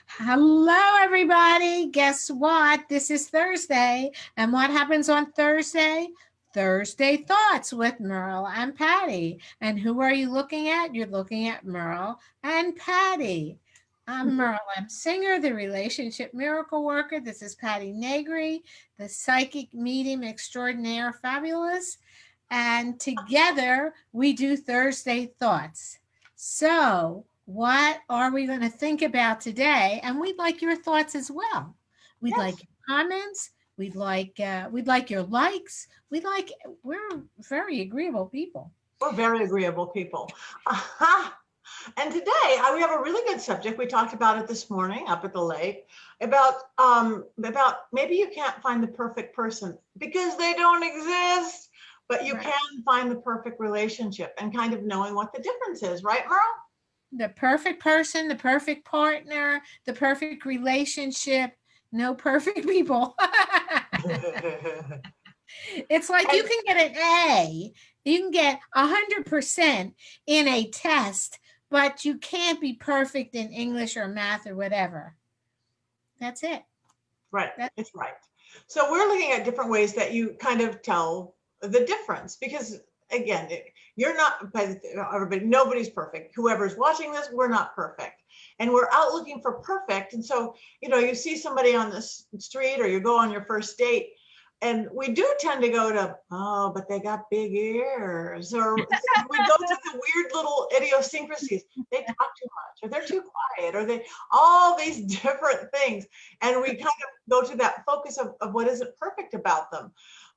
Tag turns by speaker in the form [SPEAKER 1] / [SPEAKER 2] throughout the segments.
[SPEAKER 1] Hello, everybody. Guess what? This is Thursday. And what happens on Thursday? Thursday Thoughts with Merle and Patti. And who are you looking at? You're looking at Merle and Patti. I'm Merle. I'm singer, the relationship miracle worker. This is Patti Negri, the psychic medium extraordinaire fabulous. And together we do Thursday Thoughts. So, what are we going to think about today? And we'd like your thoughts as well. We'd like
[SPEAKER 2] Yes,
[SPEAKER 1] your comments. We'd like your likes. We're very agreeable people.
[SPEAKER 2] we're very agreeable people. Aha. And today we have a really good subject. We talked about it this morning up at the lake about maybe you can't find the perfect person because they don't exist, but you
[SPEAKER 1] Right.
[SPEAKER 2] can find the perfect relationship and kind of knowing what the difference is, right, Merle?
[SPEAKER 1] The perfect person, the perfect partner, the perfect relationship. No perfect people. It's like you
[SPEAKER 2] And
[SPEAKER 1] can get an A, you can get 100% in a test, but you can't be perfect in English or math or whatever. That's it.
[SPEAKER 2] right,
[SPEAKER 1] That
[SPEAKER 2] it's right. So we're looking at different ways that you kind of tell the difference because again, you're not everybody, nobody's perfect. Whoever's watching this, we're not perfect. And we're out looking for perfect. And so, you see somebody on the street or you go on your first date and we do tend to go to, oh, but they got big ears, or we go to the weird little idiosyncrasies. They talk too much, or they're too quiet, or they all these different things, and we kind of go to that focus of what isn't perfect about them.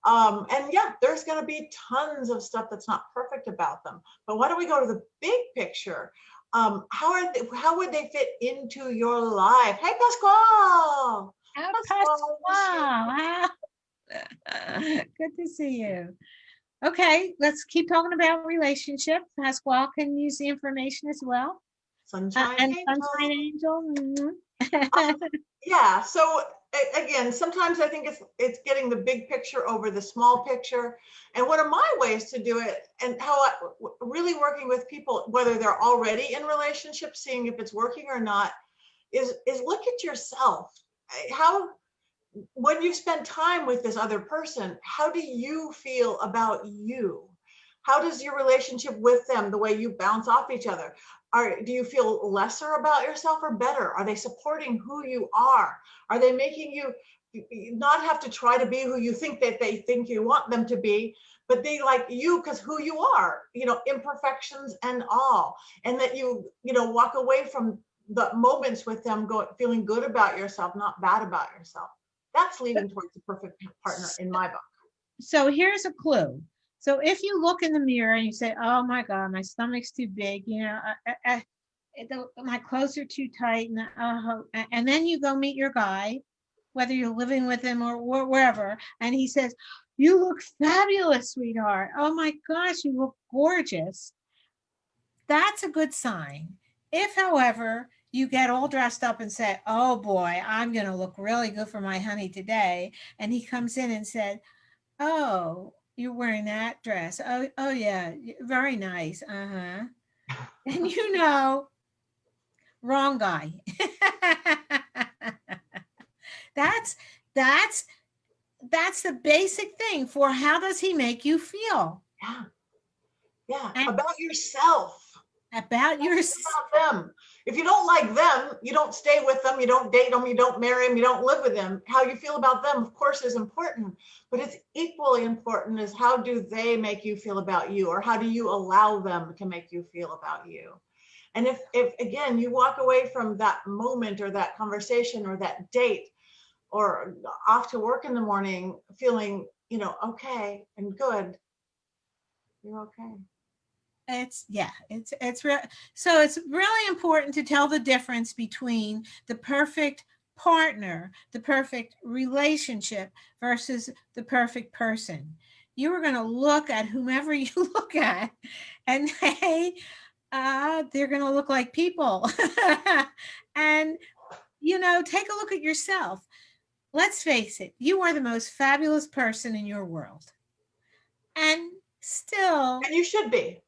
[SPEAKER 2] And yeah, there's going to be tons of stuff that's not perfect about them. But why don't we go to the big picture? How would they fit into your life? Hey, Pasquale.
[SPEAKER 1] how
[SPEAKER 2] Pasquale, miss you.
[SPEAKER 1] Pasquale. Good to see you. Okay, let's keep talking about relationship. Pasquale can use the information as well.
[SPEAKER 2] Sunshine
[SPEAKER 1] And Sunshine
[SPEAKER 2] Angel.
[SPEAKER 1] Angel.
[SPEAKER 2] Um, yeah. So again, sometimes I think it's getting the big picture over the small picture. And one of my ways to do it, and how I really working with people, whether they're already in relationships, seeing if it's working or not, is look at yourself. How when you spend time with this other person, how do you feel about you? How does your relationship with them, the way you bounce off each other, do you feel lesser about yourself or better? Are they supporting who you are they making you not have to try to be who you think that they think you want them to be, but they like you because who you are, imperfections and all, and that you walk away from the moments with them feeling good about yourself, not bad about yourself. That's leading towards the perfect partner in my book.
[SPEAKER 1] So here's a clue. So if you look in the mirror and you say, "Oh my God, my stomach's too big," my clothes are too tight, and then you go meet your guy, whether you're living with him or wherever, and he says, "You look fabulous, sweetheart. Oh my gosh, you look gorgeous." That's a good sign. If, however, you get all dressed up and say, "Oh boy, I'm going to look really good for my honey today," and he comes in and said, "Oh, you're wearing that dress. Oh yeah, very nice. Uh-huh." And wrong guy. that's that's that's the basic thing for how does he make you feel?
[SPEAKER 2] Yeah, yeah.
[SPEAKER 1] And
[SPEAKER 2] About yourself.
[SPEAKER 1] about
[SPEAKER 2] Don't
[SPEAKER 1] your
[SPEAKER 2] think about them. If you don't like them, you don't stay with them, you don't date them, you don't marry them, you don't live with them. How you feel about them, of course, is important, but it's equally important is how do they make you feel about you, or how do you allow them to make you feel about you? And if again you walk away from that moment or that conversation or that date or off to work in the morning feeling, okay and good, you're okay.
[SPEAKER 1] it's yeah, so it's really important to tell the difference between the perfect partner, the perfect relationship versus the perfect person. You are going to look at whomever you look at and they're going to look like people. And take a look at yourself. Let's face it, you are the most fabulous person in your world. And still,
[SPEAKER 2] And you should be.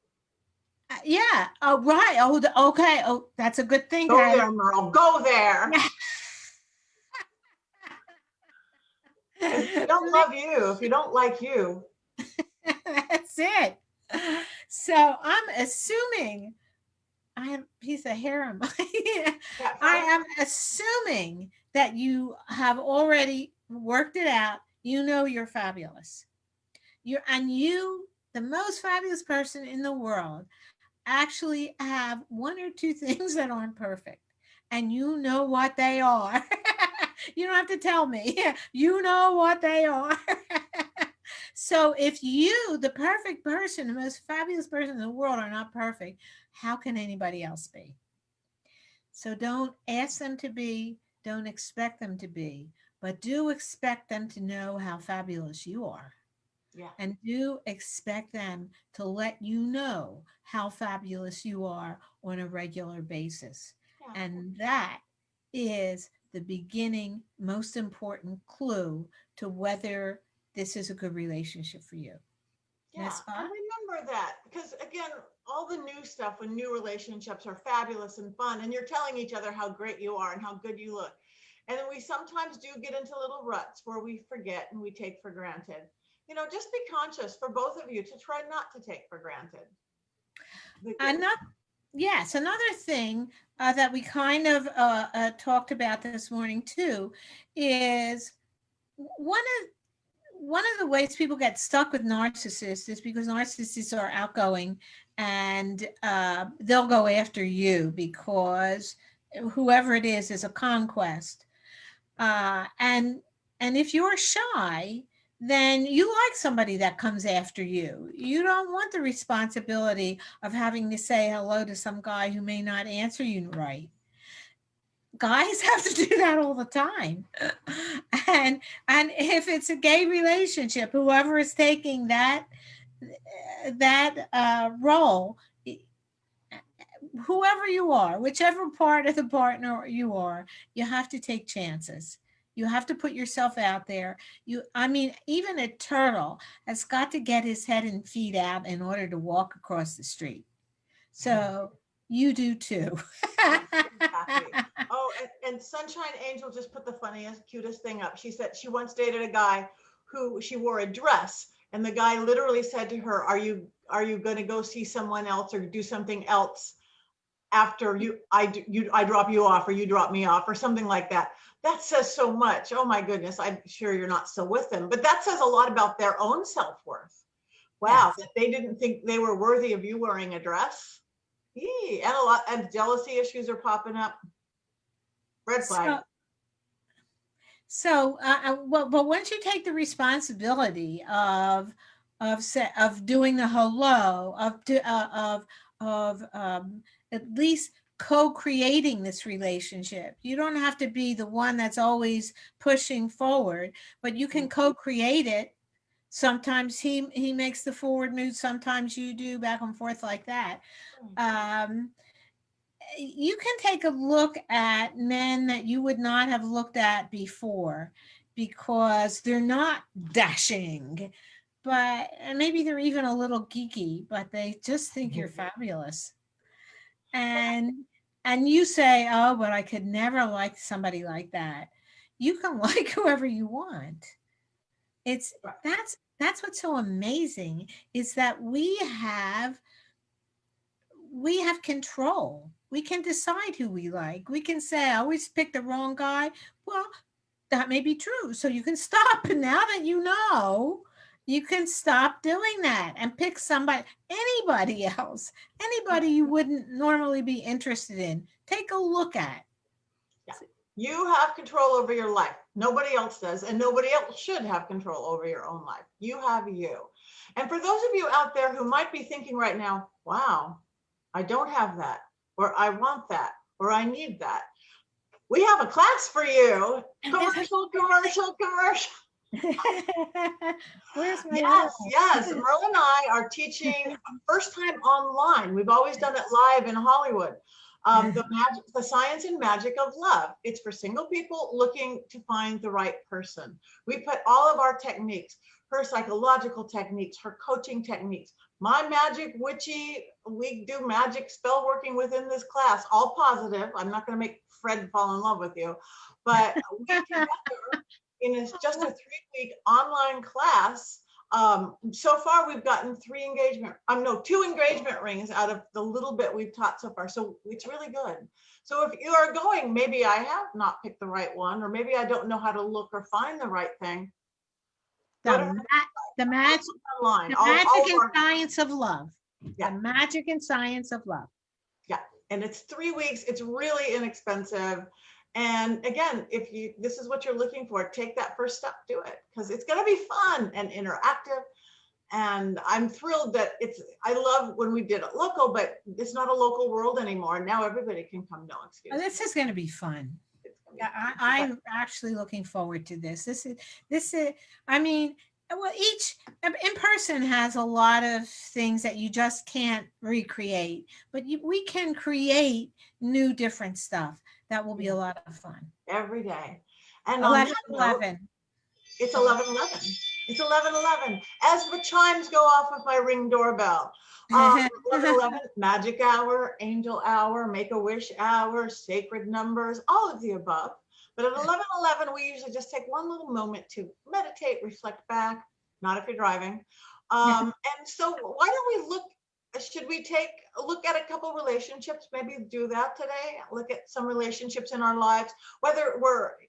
[SPEAKER 1] yeah. Oh, right. Oh, okay. Oh, that's a good thing,
[SPEAKER 2] Go
[SPEAKER 1] Patty.
[SPEAKER 2] there, Merle. Go there. don't love you, if you don't like you.
[SPEAKER 1] That's it. So I'm assuming I have a piece of hair on my
[SPEAKER 2] Yeah,
[SPEAKER 1] I
[SPEAKER 2] fine.
[SPEAKER 1] am assuming that you have already worked it out. You know you're fabulous. You, the most fabulous person in the world, actually have one or two things that aren't perfect. And you know what they are. You don't have to tell me. You know what they are. So if you, the perfect person, the most fabulous person in the world, are not perfect, how can anybody else be? So don't ask them to be, don't expect them to be, but do expect them to know how fabulous you are.
[SPEAKER 2] Yeah,
[SPEAKER 1] And do expect them to let you know how fabulous you are on a regular basis.
[SPEAKER 2] yeah,
[SPEAKER 1] And that is the beginning, most important clue to whether this is a good relationship for you.
[SPEAKER 2] yeah.
[SPEAKER 1] Yes,
[SPEAKER 2] And
[SPEAKER 1] Spot?
[SPEAKER 2] remember that, because again, all the new stuff when new relationships are fabulous and fun, and you're telling each other how great you are and how good you look. And then we sometimes do get into little ruts where we forget and we take for granted. Just be conscious for both of you to try not to take for granted the good.
[SPEAKER 1] Another, yes, another thing that we kind of talked about this morning too is one of one of the ways people get stuck with narcissists is because narcissists are outgoing and they'll go after you because whoever it is a conquest. And if you're shy, then you like somebody that comes after you. You don't want the responsibility of having to say hello to some guy who may not answer you right. Guys have to do that all the time. and and if it's a gay relationship, whoever is taking that role, whoever you are, whichever part of the partner you are, you have to take chances. You have to put yourself out there. I mean, even a turtle has got to get his head and feet out in order to walk across the street. So you do too.
[SPEAKER 2] Yes, exactly. Oh, and Sunshine Angel just put the funniest, cutest thing up. She said she once dated a guy who she wore a dress, and the guy literally said to her, "Are you going to go see someone else or do something else after I drop you off or you drop me off or something like that?" That says so much. Oh my goodness, I'm sure you're not still with them, but that says a lot about their own self-worth. Wow,
[SPEAKER 1] Yes.
[SPEAKER 2] that they didn't think they were worthy of you wearing a dress. And a lot of jealousy issues are popping up. Red flag.
[SPEAKER 1] So, but once you take the responsibility of doing the hello, of at least co-creating this relationship, you don't have to be the one that's always pushing forward, but you can co-create it. Sometimes he makes the forward move, sometimes you do, back and forth like that. Um, you can take a look at men that you would not have looked at before because they're not dashing, but and maybe they're even a little geeky, but they just think you're fabulous. And and you say, "Oh, but I could never like somebody like that." You can like whoever you want. It's that's what's so amazing is that we have control. We can decide who we like. We can say, I always pick the wrong guy. Well, that may be true. So you can stop. And now that you know, you can stop doing that and pick anybody else, anybody you wouldn't normally be interested in. Take a look at.
[SPEAKER 2] Yeah. You have control over your life. Nobody else does, and nobody else should have control over your own life. You have you. And for those of you out there who might be thinking right now, wow, I don't have that, or I want that, or I need that, we have a class for you. Commercial, commercial, commercial.
[SPEAKER 1] Where's my
[SPEAKER 2] Yes,
[SPEAKER 1] owl?
[SPEAKER 2] yes. Merle and I are teaching first time online. We've always done it live in Hollywood. The science and magic of love. It's for single people looking to find the right person. We put all of our techniques, her psychological techniques, her coaching techniques, my magic witchy, we do magic spell working within this class, all positive. I'm not going to make Fred fall in love with you, but we together in just a 3-week online class. So far we've gotten 2 engagement rings out of the little bit we've taught so far. So it's really good. So if you are going, maybe I have not picked the right one, or maybe I don't know how to look or find the right thing. Go to
[SPEAKER 1] The magic
[SPEAKER 2] online.
[SPEAKER 1] and science of love.
[SPEAKER 2] Yeah.
[SPEAKER 1] The magic and science of love.
[SPEAKER 2] Yeah. And it's 3 weeks. It's really inexpensive. And again, if this is what you're looking for, take that first step, do it, because it's going to be fun and interactive. And I'm thrilled that I love when we did it local, but it's not a local world anymore. Now everybody can come, no excuse.
[SPEAKER 1] This is going to be fun. I'm actually looking forward to this. This is, I mean, well, each in person has a lot of things that you just can't recreate, but we can create new, different stuff. That will be a lot of fun.
[SPEAKER 2] Every day. And
[SPEAKER 1] 11.
[SPEAKER 2] It's 11:11. It's 11:11. As the chimes go off of my Ring doorbell. 11:11, magic hour, angel hour, make-a-wish hour, sacred numbers, all of the above. But at 11:11, we usually just take one little moment to meditate, reflect back, not if you're driving. And so why don't we should we take a look at a couple relationships, maybe do that today, look at some relationships in our lives, whether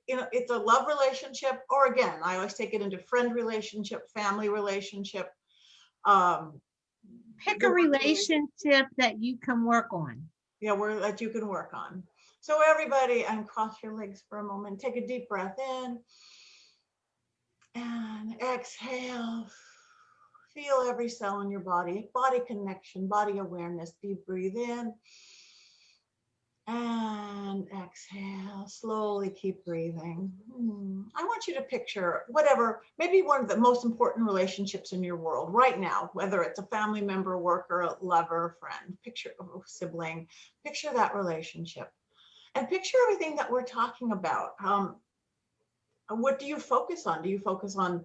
[SPEAKER 2] it's a love relationship, or again, I always take it into friend relationship, family relationship.
[SPEAKER 1] Pick a relationship that you can work on.
[SPEAKER 2] Yeah, that you can work on. So everybody, and cross your legs for a moment, take a deep breath in and exhale. Feel every cell in your body connection, body awareness. Deep breathe in and exhale. Slowly keep breathing. I want you to picture maybe one of the most important relationships in your world right now, whether it's a family member, worker, lover, friend, picture a sibling, picture that relationship, and picture everything that we're talking about. What do you focus on? Do you focus on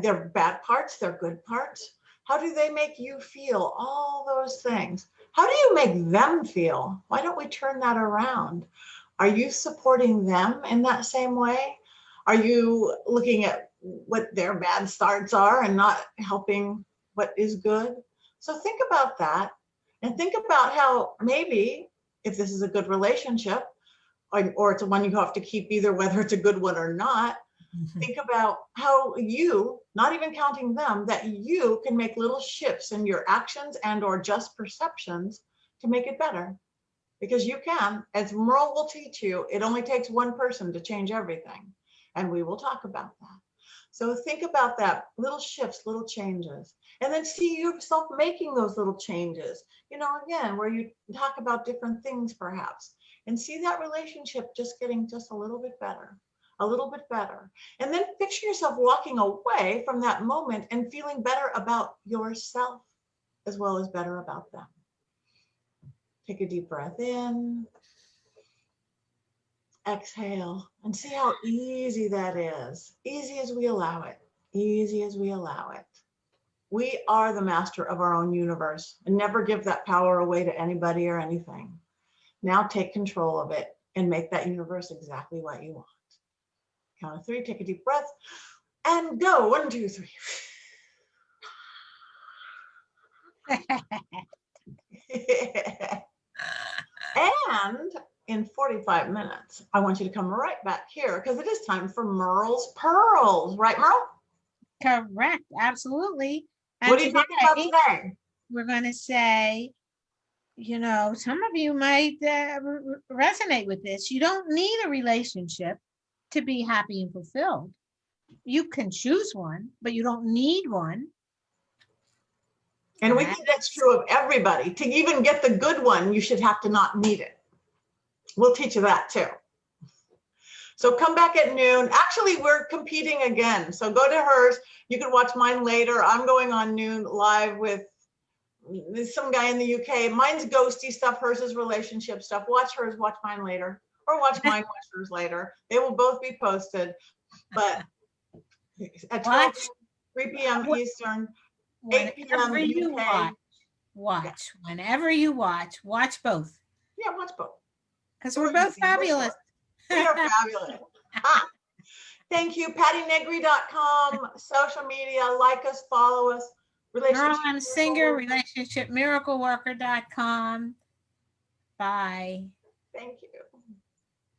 [SPEAKER 2] their bad parts, their good parts? How do they make you feel? All those things. How do you make them feel? Why don't we turn that around? Are you supporting them in that same way? Are you looking at what their bad starts are and not helping what is good? So think about that, and think about how maybe if this is a good relationship, or it's one you have to keep either whether it's a good one or not, think about how you, not even counting them, that you can make little shifts in your actions and or just perceptions to make it better. Because you can, as Merle will teach you, it only takes one person to change everything. And we will talk about that. So think about that, little shifts, little changes, and then see yourself making those little changes, again, where you talk about different things perhaps, and see that relationship just getting just a little bit better. A little bit better. And then picture yourself walking away from that moment and feeling better about yourself as well as better about them. Take a deep breath in, exhale, and see how easy that is. Easy as we allow it. Easy as we allow it. We are the master of our own universe, and never give that power away to anybody or anything. Now take control of it and make that universe exactly what you want. Count of 3, take a deep breath and go. 1, 2, 3. And in 45 minutes, I want you to come right back here because it is time for Merle's Pearls. Right, Merle?
[SPEAKER 1] Correct. Absolutely. And
[SPEAKER 2] what are you talking about today?
[SPEAKER 1] We're going to say, some of you might resonate with this. You don't need a relationship to be happy and fulfilled. You can choose one, but you don't need one.
[SPEAKER 2] And we think that's true of everybody. To even get the good one, you should have to not need it. We'll teach you that too. So come back at noon. Actually, we're competing again. So go to hers. You can watch mine later. I'm going on noon live with some guy in the UK. Mine's ghosty stuff. Hers is relationship stuff. Watch hers, watch mine later. Or watch mine, watch hers later. They will both be posted. But at 12, 3 p.m. Eastern, 8 p.m. UK.
[SPEAKER 1] Whenever you watch both.
[SPEAKER 2] Yeah, watch both.
[SPEAKER 1] Because we're both fabulous.
[SPEAKER 2] We are fabulous. Thank you. PattyNegri.com, social media, like us, follow us,
[SPEAKER 1] Merle
[SPEAKER 2] relationship
[SPEAKER 1] and
[SPEAKER 2] miracle
[SPEAKER 1] Singer,
[SPEAKER 2] worker.
[SPEAKER 1] relationshipmiracleworker.com. Bye.
[SPEAKER 2] Thank you.